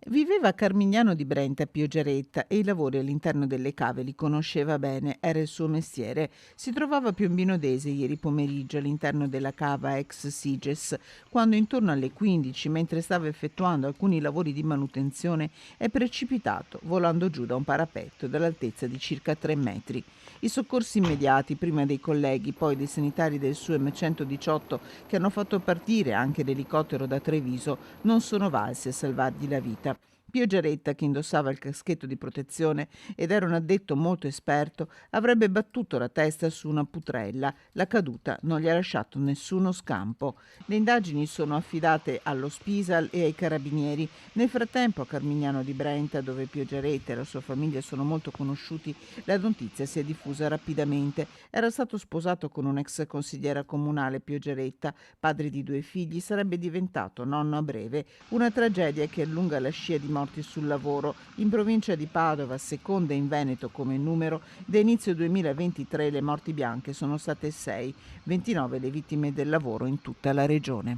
Viveva a Carmignano di Brenta, Piogeretta, e i lavori all'interno delle cave li conosceva bene, era il suo mestiere. Si trovava a Piombino Dese ieri pomeriggio all'interno della cava ex Siges, quando intorno alle 15, mentre stava effettuando alcuni lavori di manutenzione, è precipitato, volando giù da un parapetto dall'altezza di circa 3 metri. I soccorsi immediati, prima dei colleghi, poi dei sanitari del SUEM 118, che hanno fatto partire anche l'elicottero da Treviso, non sono valsi a salvargli la vita. Piogeretta, che indossava il caschetto di protezione ed era un addetto molto esperto, avrebbe battuto la testa su una putrella. La caduta non gli ha lasciato nessuno scampo. Le indagini sono affidate allo Spisal e ai carabinieri. Nel frattempo, a Carmignano di Brenta, dove Piogeretta e la sua famiglia sono molto conosciuti, la notizia si è diffusa rapidamente. Era stato sposato con un'ex consigliera comunale, Piogeretta, padre di 2 figli, sarebbe diventato nonno a breve. Una tragedia che allunga la scia di morti sul lavoro. In provincia di Padova, seconda in Veneto come numero, da inizio 2023 le morti bianche sono state 6, 29 le vittime del lavoro in tutta la regione.